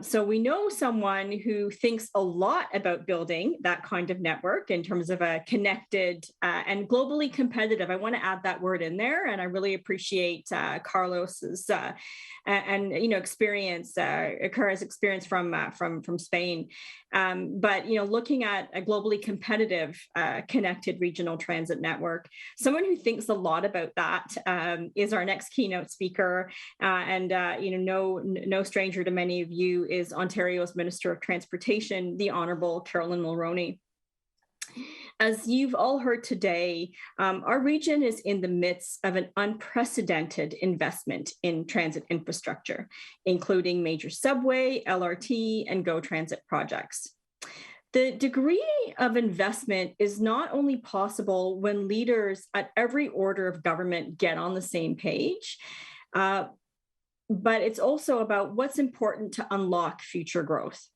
So we know someone who thinks a lot about building that kind of network in terms of a connected and globally competitive. I want to add that word in there, and I really appreciate Carlos's and experience, Kara's experience from Spain. But looking at a globally competitive, connected regional transit network, someone who thinks a lot about that is our next keynote speaker, and no stranger to many of you is Ontario's Minister of Transportation, the Honourable Caroline Mulroney. As you've all heard today, our region is in the midst of an unprecedented investment in transit infrastructure, including major subway, LRT, and GO Transit projects. The degree of investment is not only possible when leaders at every order of government get on the same page, but it's also about what's important to unlock future growth.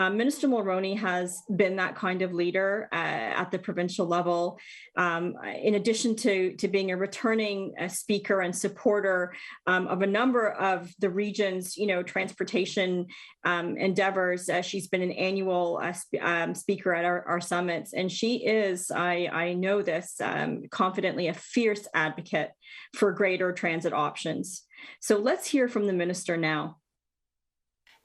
Minister Mulroney has been that kind of leader at the provincial level. In addition to being a returning speaker and supporter of a number of the region's, transportation endeavors, she's been an annual speaker at our summits, and she is, I know this confidently, a fierce advocate for greater transit options. So let's hear from the minister now.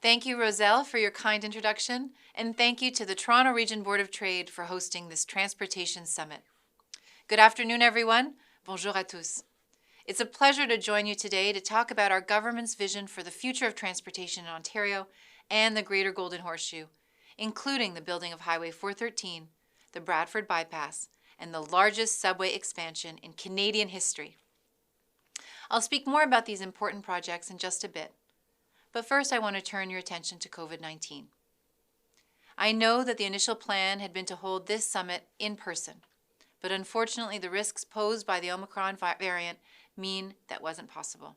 Thank you, Roselle, for your kind introduction, and thank you to the Toronto Region Board of Trade for hosting this Transportation Summit. Good afternoon, everyone. Bonjour à tous. It's a pleasure to join you today to talk about our government's vision for the future of transportation in Ontario and the Greater Golden Horseshoe, including the building of Highway 413, the Bradford Bypass, and the largest subway expansion in Canadian history. I'll speak more about these important projects in just a bit. But first, I want to turn your attention to COVID-19. I know that the initial plan had been to hold this summit in person, but unfortunately the risks posed by the Omicron variant mean that wasn't possible.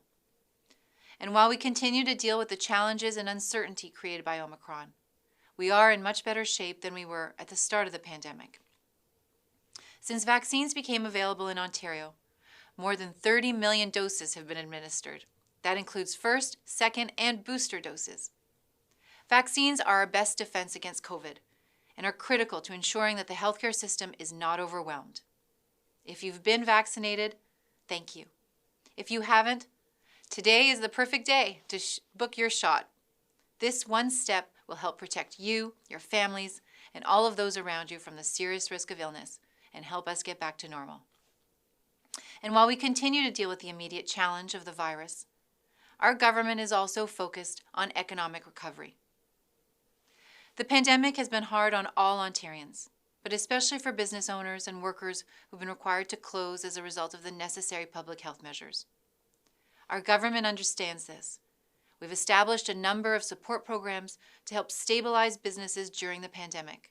And while we continue to deal with the challenges and uncertainty created by Omicron, we are in much better shape than we were at the start of the pandemic. Since vaccines became available in Ontario, more than 30 million doses have been administered. That includes first, second, and booster doses. Vaccines are our best defense against COVID and are critical to ensuring that the healthcare system is not overwhelmed. If you've been vaccinated, thank you. If you haven't, today is the perfect day to book your shot. This one step will help protect you, your families, and all of those around you from the serious risk of illness and help us get back to normal. And while we continue to deal with the immediate challenge of the virus, our government is also focused on economic recovery. The pandemic has been hard on all Ontarians, but especially for business owners and workers who've been required to close as a result of the necessary public health measures. Our government understands this. We've established a number of support programs to help stabilize businesses during the pandemic.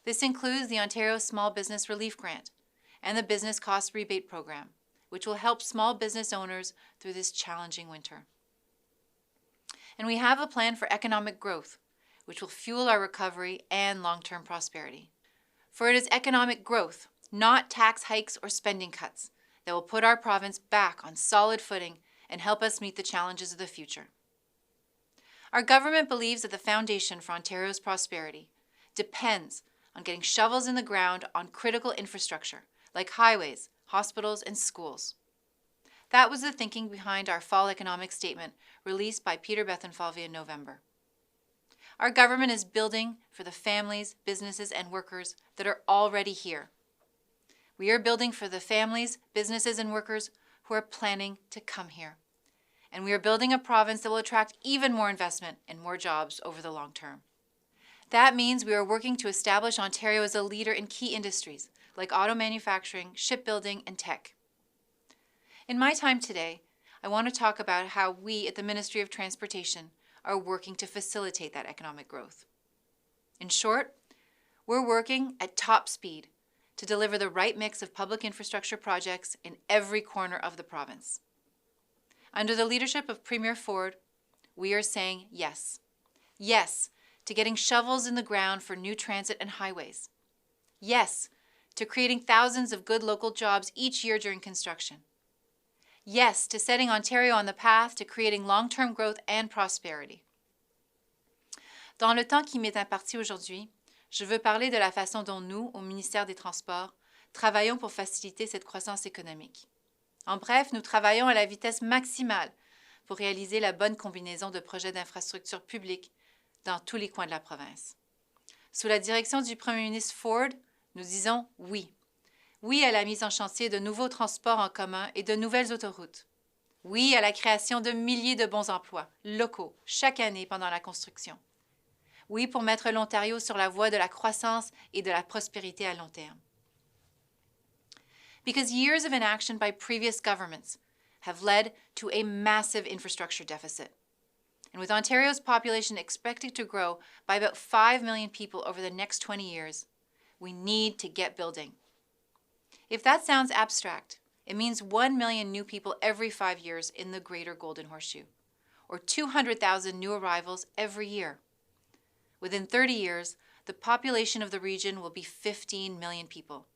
This includes the Ontario Small Business Relief Grant and the Business Cost Rebate Program, which will help small business owners through this challenging winter. And we have a plan for economic growth, which will fuel our recovery and long-term prosperity. For it is economic growth, not tax hikes or spending cuts, that will put our province back on solid footing and help us meet the challenges of the future. Our government believes that the foundation for Ontario's prosperity depends on getting shovels in the ground on critical infrastructure, like highways, hospitals, and schools. That was the thinking behind our fall economic statement released by Peter Bethenfalvey in November. Our government is building for the families, businesses, and workers that are already here. We are building for the families, businesses, and workers who are planning to come here. And we are building a province that will attract even more investment and more jobs over the long term. That means we are working to establish Ontario as a leader in key industries like auto manufacturing, shipbuilding, and tech. In my time today, I want to talk about how we at the Ministry of Transportation are working to facilitate that economic growth. In short, we're working at top speed to deliver the right mix of public infrastructure projects in every corner of the province. Under the leadership of Premier Ford, we are saying yes. Yes to getting shovels in the ground for new transit and highways. Yes to creating thousands of good local jobs each year during construction. Yes to setting Ontario on the path to creating long-term growth and prosperity. Dans le temps qui m'est imparti aujourd'hui, je veux parler de la façon dont nous, au ministère des Transports, travaillons pour faciliter cette croissance économique. En bref, nous travaillons à la vitesse maximale pour réaliser la bonne combinaison de projets d'infrastructures publiques dans tous les coins de la province. Sous la direction du Premier ministre Ford, nous disons oui. Oui à la mise en chantier de nouveaux transports en commun et de nouvelles autoroutes. Oui à la création de milliers de bons emplois locaux chaque année pendant la construction. Oui pour mettre l'Ontario sur la voie de la croissance et de la prospérité à long terme. Because years of inaction by previous governments have led to a massive infrastructure deficit. And with Ontario's population expected to grow by about 5 million people over the next 20 years, we need to get building. If that sounds abstract, it means 1 million new people every 5 years in the Greater Golden Horseshoe, or 200,000 new arrivals every year. Within 30 years, the population of the region will be 15 million people,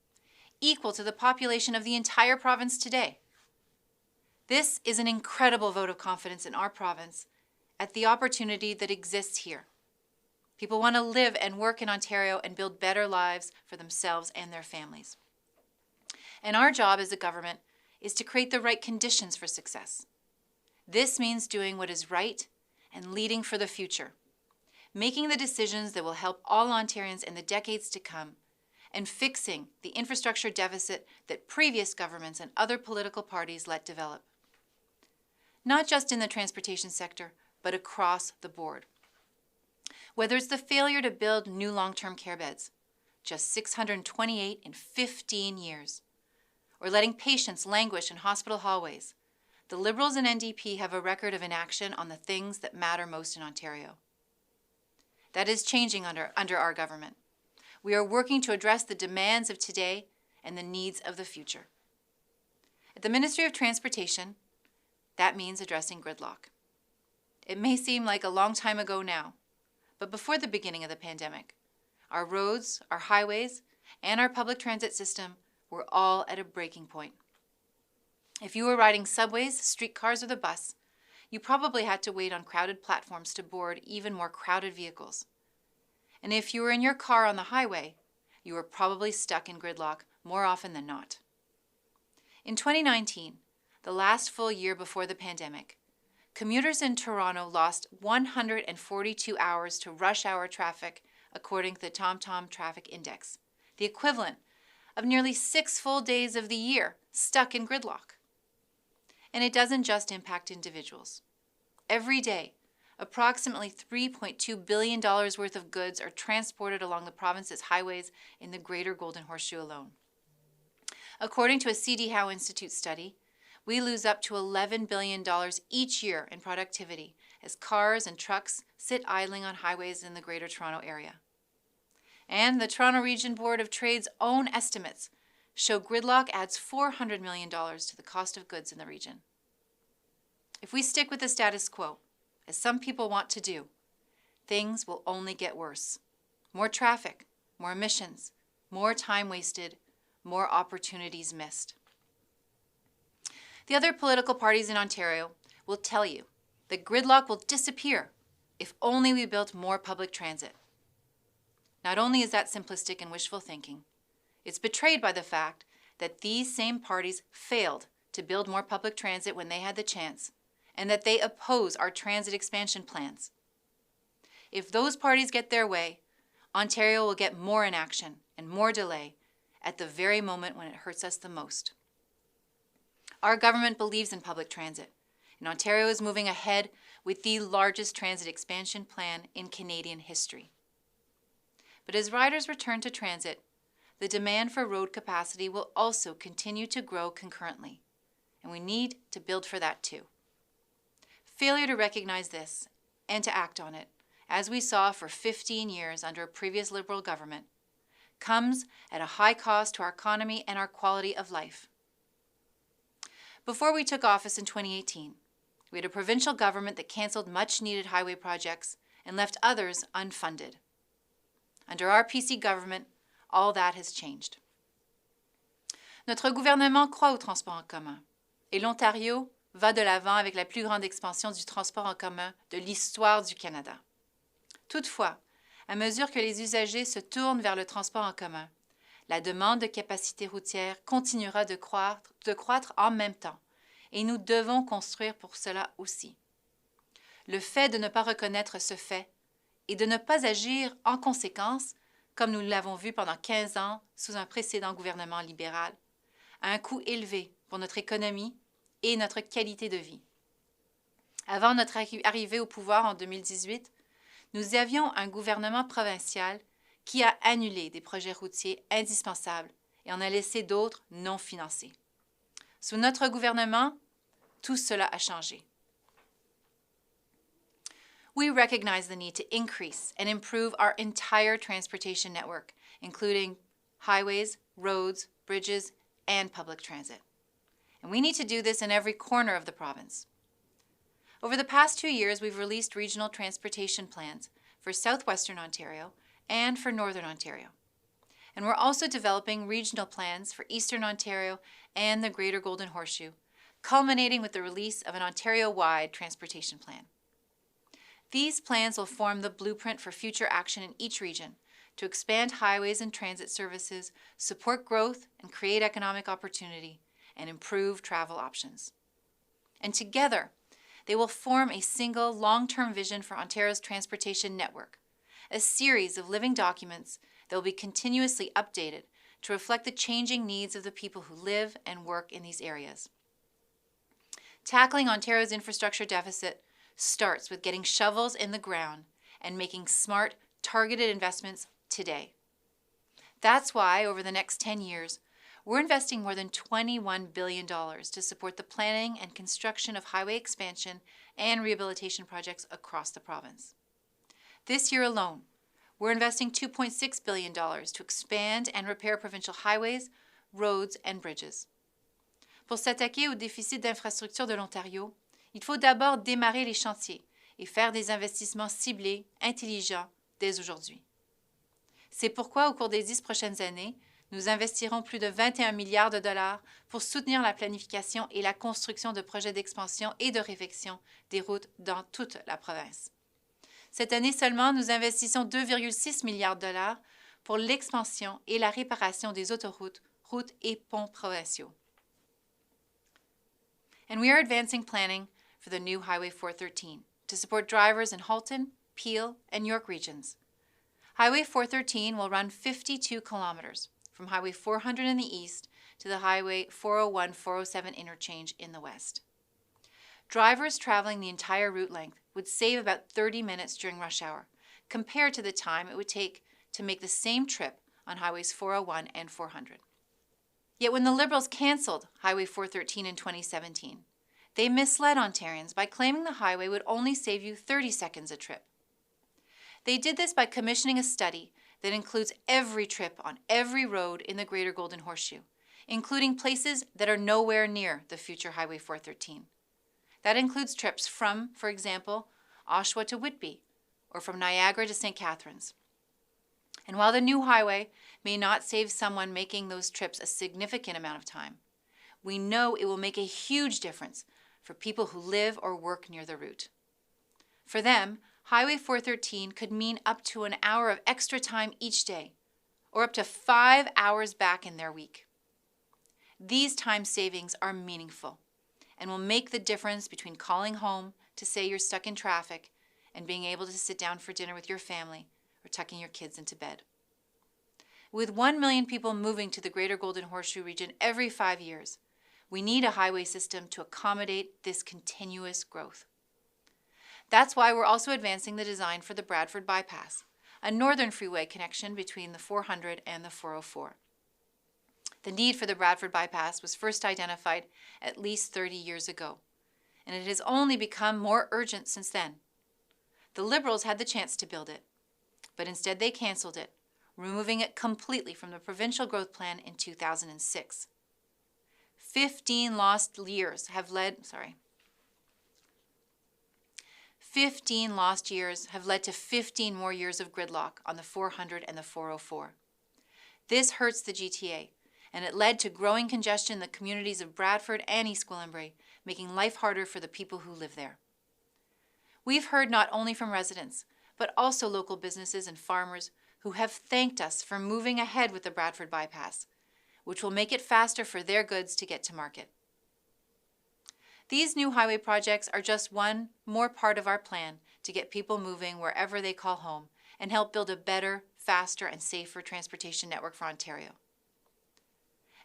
equal to the population of the entire province today. This is an incredible vote of confidence in our province at the opportunity that exists here. People want to live and work in Ontario and build better lives for themselves and their families. And our job as a government is to create the right conditions for success. This means doing what is right and leading for the future, making the decisions that will help all Ontarians in the decades to come, and fixing the infrastructure deficit that previous governments and other political parties let develop. Not just in the transportation sector, but across the board. Whether it's the failure to build new long-term care beds, just 628 in 15 years, or letting patients languish in hospital hallways, the Liberals and NDP have a record of inaction on the things that matter most in Ontario. That is changing under our government. We are working to address the demands of today and the needs of the future. At the Ministry of Transportation, that means addressing gridlock. It may seem like a long time ago now, but before the beginning of the pandemic, our roads, our highways, and our public transit system were all at a breaking point. If you were riding subways, streetcars, or the bus, you probably had to wait on crowded platforms to board even more crowded vehicles. And if you were in your car on the highway, you were probably stuck in gridlock more often than not. In 2019, the last full year before the pandemic, commuters in Toronto lost 142 hours to rush hour traffic according to the TomTom Traffic Index, the equivalent of nearly 6 full days of the year stuck in gridlock. And it doesn't just impact individuals. Every day, approximately $3.2 billion worth of goods are transported along the province's highways in the Greater Golden Horseshoe alone. According to a C.D. Howe Institute study, we lose up to $11 billion each year in productivity as cars and trucks sit idling on highways in the Greater Toronto Area. And the Toronto Region Board of Trade's own estimates show gridlock adds $400 million to the cost of goods in the region. If we stick with the status quo, as some people want to do, things will only get worse. More traffic, more emissions, more time wasted, more opportunities missed. The other political parties in Ontario will tell you that gridlock will disappear if only we built more public transit. Not only is that simplistic and wishful thinking, it's betrayed by the fact that these same parties failed to build more public transit when they had the chance, and that they oppose our transit expansion plans. If those parties get their way, Ontario will get more inaction and more delay at the very moment when it hurts us the most. Our government believes in public transit, and Ontario is moving ahead with the largest transit expansion plan in Canadian history. But as riders return to transit, the demand for road capacity will also continue to grow concurrently, and we need to build for that too. Failure to recognize this and to act on it, as we saw for 15 years under a previous Liberal government, comes at a high cost to our economy and our quality of life. Before we took office in 2018, we had a provincial government that cancelled much-needed highway projects and left others unfunded. Under our PC government, all that has changed. Notre gouvernement croit au transport en commun, et l'Ontario va de l'avant avec la plus grande expansion du transport en commun de l'histoire du Canada. Toutefois, à mesure que les usagers se tournent vers le transport en commun, la demande de capacité routière continuera de croître en même temps, et nous devons construire pour cela aussi. Le fait de ne pas reconnaître ce fait et de ne pas agir en conséquence, comme nous l'avons vu pendant 15 ans sous un précédent gouvernement libéral, a un coût élevé pour notre économie et notre qualité de vie. Avant notre arrivée au pouvoir en 2018, nous avions un gouvernement provincial qui a annulé des projets routiers indispensables et en a laissé d'autres non financés. Sous notre gouvernement, tout cela a changé. We recognize the need to increase and improve our entire transportation network, including highways, roads, bridges, and public transit. And we need to do this in every corner of the province. Over the past 2 years, we've released regional transportation plans for southwestern Ontario and for northern Ontario. And we're also developing regional plans for eastern Ontario and the Greater Golden Horseshoe, culminating with the release of an Ontario-wide transportation plan. These plans will form the blueprint for future action in each region to expand highways and transit services, support growth and create economic opportunity, and improve travel options. And together, they will form a single long-term vision for Ontario's transportation network, a series of living documents that will be continuously updated to reflect the changing needs of the people who live and work in these areas. Tackling Ontario's infrastructure deficit starts with getting shovels in the ground and making smart, targeted investments today. That's why, over the next 10 years, we're investing more than $21 billion to support the planning and construction of highway expansion and rehabilitation projects across the province. This year alone, we're investing $2.6 billion to expand and repair provincial highways, roads, and bridges. Pour s'attaquer au déficit d'infrastructure de l'Ontario, il faut d'abord démarrer les chantiers et faire des investissements ciblés, intelligents, dès aujourd'hui. C'est pourquoi, au cours des 10 prochaines années, nous investirons plus de 21 milliards de dollars pour soutenir la planification et la construction de projets d'expansion et de réfection des routes dans toute la province. Cette année seulement, nous investissons 2,6 milliards de dollars pour l'expansion et la réparation des autoroutes, routes et ponts provinciaux. And we are advancing planning for the new Highway 413 to support drivers in Halton, Peel, and York regions. Highway 413 will run 52 kilometers from Highway 400 in the east to the Highway 401-407 interchange in the west. Drivers traveling the entire route length would save about 30 minutes during rush hour, compared to the time it would take to make the same trip on Highways 401 and 400. Yet when the Liberals cancelled Highway 413 in 2017, they misled Ontarians by claiming the highway would only save you 30 seconds a trip. They did this by commissioning a study that includes every trip on every road in the Greater Golden Horseshoe, including places that are nowhere near the future Highway 413. That includes trips from, for example, Oshawa to Whitby, or from Niagara to St. Catharines. And while the new highway may not save someone making those trips a significant amount of time, we know it will make a huge difference for people who live or work near the route. For them, Highway 413 could mean up to an hour of extra time each day, or up to 5 hours back in their week. These time savings are meaningful and will make the difference between calling home to say you're stuck in traffic and being able to sit down for dinner with your family or tucking your kids into bed. With 1 million people moving to the Greater Golden Horseshoe region every 5 years, we need a highway system to accommodate this continuous growth. That's why we're also advancing the design for the Bradford Bypass, a northern freeway connection between the 400 and the 404. The need for the Bradford Bypass was first identified at least 30 years ago, and it has only become more urgent since then. The Liberals had the chance to build it, but instead they cancelled it, removing it completely from the provincial growth plan in 2006. 15 lost years have led to 15 more years of gridlock on the 400 and the 404. This hurts the GTA, and it led to growing congestion in the communities of Bradford and East Gwillimbury, making life harder for the people who live there. We've heard not only from residents, but also local businesses and farmers who have thanked us for moving ahead with the Bradford Bypass, which will make it faster for their goods to get to market. These new highway projects are just one more part of our plan to get people moving wherever they call home and help build a better, faster, and safer transportation network for Ontario.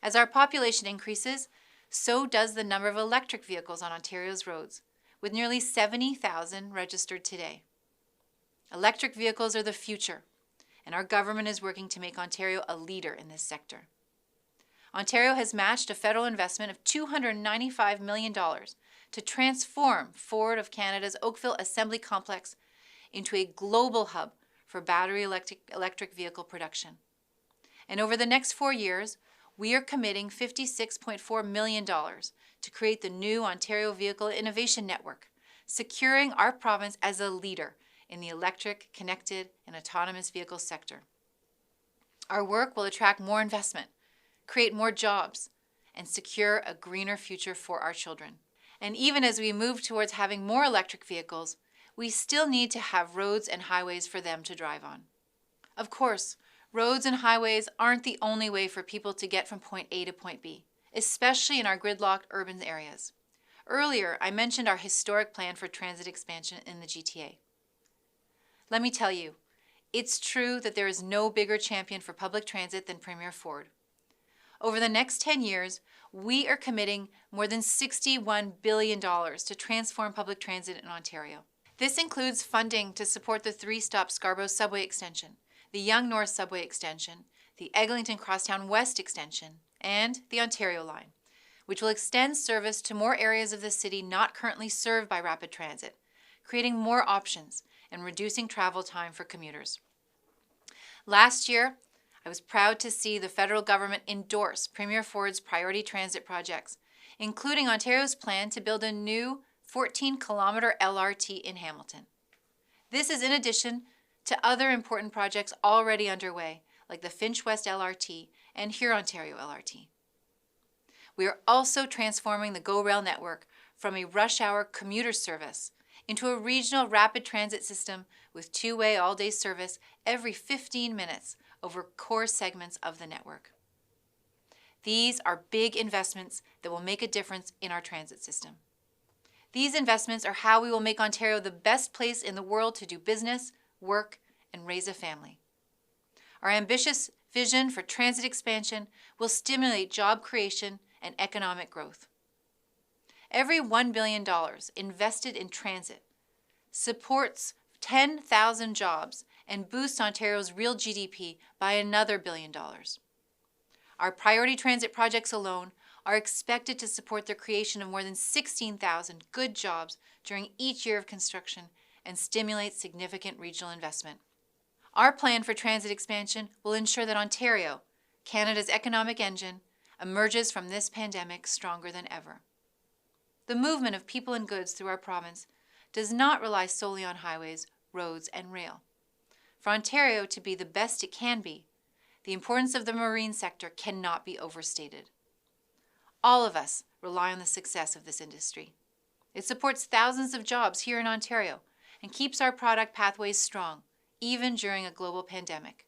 As our population increases, so does the number of electric vehicles on Ontario's roads, with nearly 70,000 registered today. Electric vehicles are the future, and our government is working to make Ontario a leader in this sector. Ontario has matched a federal investment of $295 million to transform Ford of Canada's Oakville Assembly Complex into a global hub for battery electric vehicle production. And over the next 4 years, we are committing $56.4 million to create the new Ontario Vehicle Innovation Network, securing our province as a leader in the electric, connected, and autonomous vehicle sector. Our work will attract more investment, create more jobs, and secure a greener future for our children. And even as we move towards having more electric vehicles, we still need to have roads and highways for them to drive on. Of course, roads and highways aren't the only way for people to get from point A to point B, especially in our gridlocked urban areas. Earlier, I mentioned our historic plan for transit expansion in the GTA. Let me tell you, it's true that there is no bigger champion for public transit than Premier Ford. Over the next 10 years, we are committing more than $61 billion to transform public transit in Ontario. This includes funding to support the 3-stop Scarborough Subway Extension, the Yonge North Subway Extension, the Eglinton Crosstown West Extension, and the Ontario Line, which will extend service to more areas of the city not currently served by rapid transit, creating more options and reducing travel time for commuters. Last year, I was proud to see the federal government endorse Premier Ford's priority transit projects, including Ontario's plan to build a new 14-kilometer LRT in Hamilton. This is in addition to other important projects already underway, like the Finch West LRT and Hurontario LRT. We are also transforming the GO Rail network from a rush-hour commuter service into a regional rapid transit system with two-way all-day service every 15 minutes over core segments of the network. These are big investments that will make a difference in our transit system. These investments are how we will make Ontario the best place in the world to do business, work, and raise a family. Our ambitious vision for transit expansion will stimulate job creation and economic growth. Every $1 billion invested in transit supports 10,000 jobs and boosts Ontario's real GDP by another $1 billion. Our priority transit projects alone are expected to support the creation of more than 16,000 good jobs during each year of construction and stimulate significant regional investment. Our plan for transit expansion will ensure that Ontario, Canada's economic engine, emerges from this pandemic stronger than ever. The movement of people and goods through our province does not rely solely on highways, roads, and rail. For Ontario to be the best it can be, the importance of the marine sector cannot be overstated. All of us rely on the success of this industry. It supports thousands of jobs here in Ontario and keeps our product pathways strong, even during a global pandemic.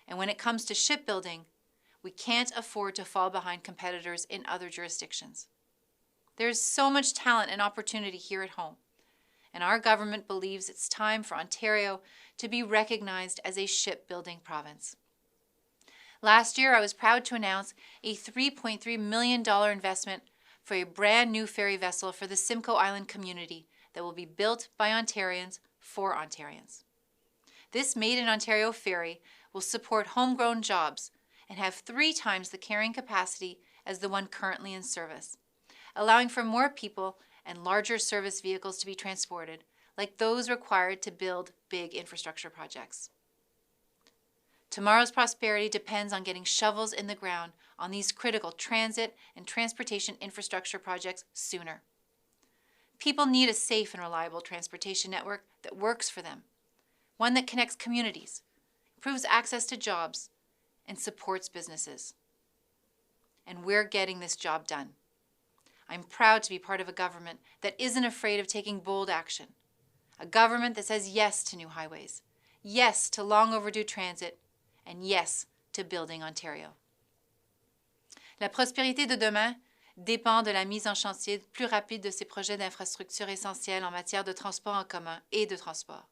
And when it comes to shipbuilding, we can't afford to fall behind competitors in other jurisdictions. There is so much talent and opportunity here at home, and our government believes it's time for Ontario to be recognized as a shipbuilding province. Last year, I was proud to announce a $3.3 million investment for a brand new ferry vessel for the Simcoe Island community that will be built by Ontarians for Ontarians. This Made in Ontario ferry will support homegrown jobs and have 3 times the carrying capacity as the one currently in service, allowing for more people and larger service vehicles to be transported, like those required to build big infrastructure projects. Tomorrow's prosperity depends on getting shovels in the ground on these critical transit and transportation infrastructure projects sooner. People need a safe and reliable transportation network that works for them, one that connects communities, improves access to jobs, and supports businesses. And we're getting this job done. I'm proud to be part of a government that isn't afraid of taking bold action. a government that says yes to new highways, yes to long overdue transit, and yes to building Ontario. La prospérité de demain dépend de la mise en chantier plus rapide de ces projets d'infrastructures essentiels en matière de transport en commun et de transport.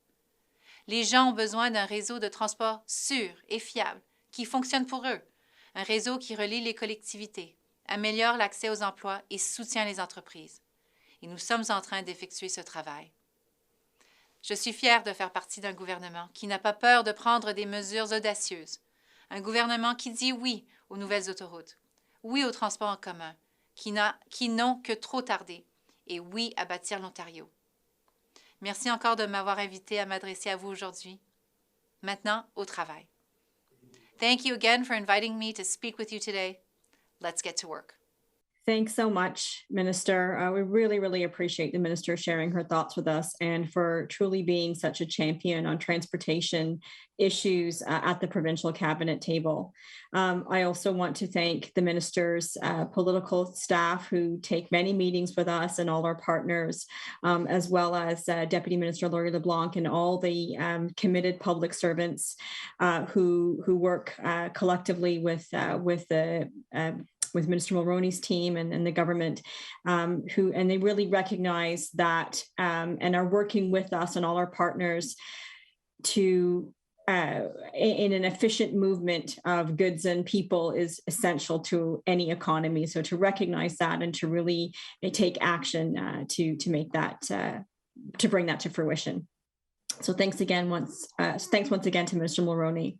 Les gens ont besoin d'un réseau de transport sûr et fiable qui fonctionne pour eux, un réseau qui relie les collectivités, améliore l'accès aux emplois et soutient les entreprises. Et nous sommes en train d'effectuer ce travail. Je suis fière de faire partie d'un gouvernement qui n'a pas peur de prendre des mesures audacieuses, un gouvernement qui dit oui aux nouvelles autoroutes, oui au transport en commun, qui n'ont que trop tardé, et oui à bâtir l'Ontario. Merci encore de m'avoir invité à m'adresser à vous aujourd'hui. Maintenant, au travail. Thank you again for inviting me to speak with you today. Let's get to work. Thanks so much, Minister. We really, really appreciate the Minister sharing her thoughts with us and for truly being such a champion on transportation issues at the provincial cabinet table. I also want to thank the Minister's political staff who take many meetings with us and all our partners, as well as Deputy Minister Laurie LeBlanc and all the committed public servants who work collectively with Minister Mulroney's team and the government, and they really recognize that and are working with us and all our partners to in an efficient movement of goods and people is essential to any economy. So to recognize that and to really take action to make that to bring that to fruition. So thanks once again to Minister Mulroney.